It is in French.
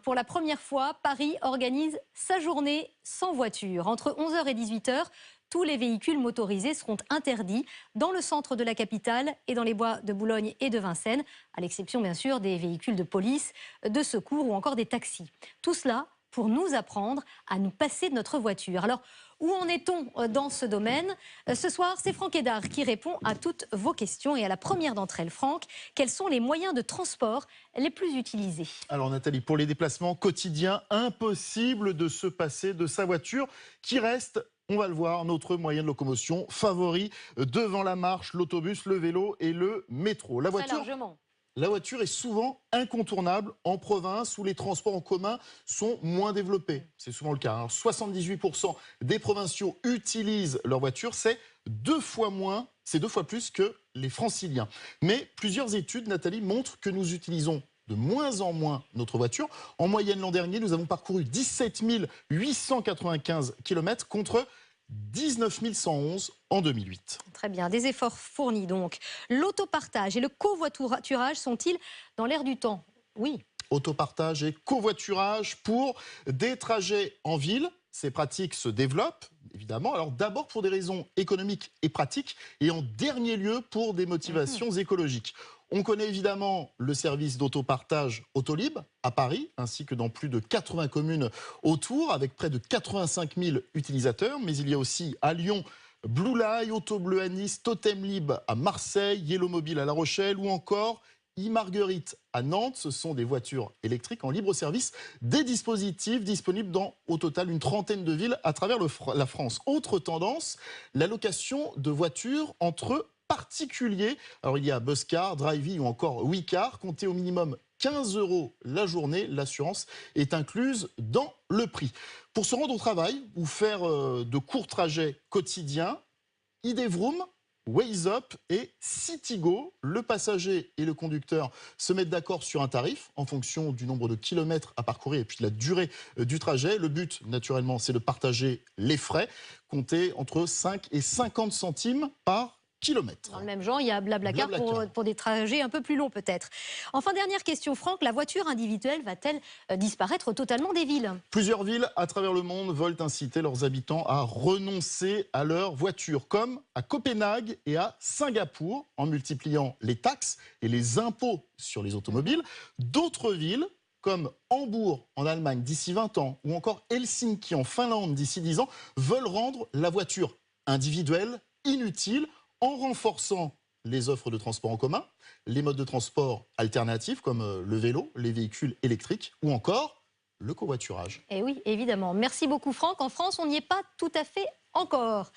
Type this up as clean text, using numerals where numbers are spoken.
Pour la première fois, Paris organise sa journée sans voiture. Entre 11 h et 18 h, tous les véhicules motorisés seront interdits dans le centre de la capitale et dans les bois de Boulogne et de Vincennes, à l'exception bien sûr des véhicules de police, de secours ou encore des taxis. Tout cela pour nous apprendre à nous passer de notre voiture. Alors, où en est-on dans ce domaine? Ce soir, c'est Franck Hédard qui répond à toutes vos questions. Et à la première d'entre elles, Franck, quels sont les moyens de transport les plus utilisés? Alors Nathalie, pour les déplacements quotidiens, impossible de se passer de sa voiture qui reste, on va le voir, notre moyen de locomotion favori devant la marche, l'autobus, le vélo et le métro. Très largement. La voiture est souvent incontournable en province où les transports en commun sont moins développés. C'est souvent le cas. Alors 78% des provinciaux utilisent leur voiture. C'est 2 fois plus que les franciliens. Mais plusieurs études, Nathalie, montrent que nous utilisons de moins en moins notre voiture. En moyenne, l'an dernier, nous avons parcouru 17 895 km contre 19 111 en 2008. Très bien, des efforts fournis donc. L'autopartage et le covoiturage sont-ils dans l'air du temps? Oui. Autopartage et covoiturage pour des trajets en ville. Ces pratiques se développent, évidemment. Alors d'abord pour des raisons économiques et pratiques, et en dernier lieu pour des motivations écologiques. On connaît évidemment le service d'autopartage Autolib à Paris, ainsi que dans plus de 80 communes autour, avec près de 85 000 utilisateurs. Mais il y a aussi à Lyon, Blue Line, Autobleu à Nice, Totem Lib à Marseille, Yellow Mobile à La Rochelle ou encore e-Marguerite à Nantes. Ce sont des voitures électriques en libre service, des dispositifs disponibles dans au total une trentaine de villes à travers la France. Autre tendance, la location de voitures entre particuliers. Alors il y a Buzzcar, Drivey ou encore WeCar. Comptez au minimum 15 € la journée. L'assurance est incluse dans le prix. Pour se rendre au travail ou faire de courts trajets quotidiens, Idevroom, Waze Up et Citigo, le passager et le conducteur se mettent d'accord sur un tarif en fonction du nombre de kilomètres à parcourir et puis de la durée du trajet. Le but, naturellement, c'est de partager les frais, compter entre 5 et 50 centimes par kilomètre. Dans le même genre, il y a Blablacar pour des trajets un peu plus longs peut-être. Enfin, dernière question, Franck, la voiture individuelle va-t-elle disparaître totalement des villes? Plusieurs villes à travers le monde veulent inciter leurs habitants à renoncer à leur voiture, comme à Copenhague et à Singapour, en multipliant les taxes et les impôts sur les automobiles. D'autres villes, comme Hambourg en Allemagne d'ici 20 ans, ou encore Helsinki en Finlande d'ici 10 ans, veulent rendre la voiture individuelle inutile, en renforçant les offres de transport en commun, les modes de transport alternatifs comme le vélo, les véhicules électriques ou encore le covoiturage. Eh oui, évidemment. Merci beaucoup Franck. En France, on n'y est pas tout à fait encore.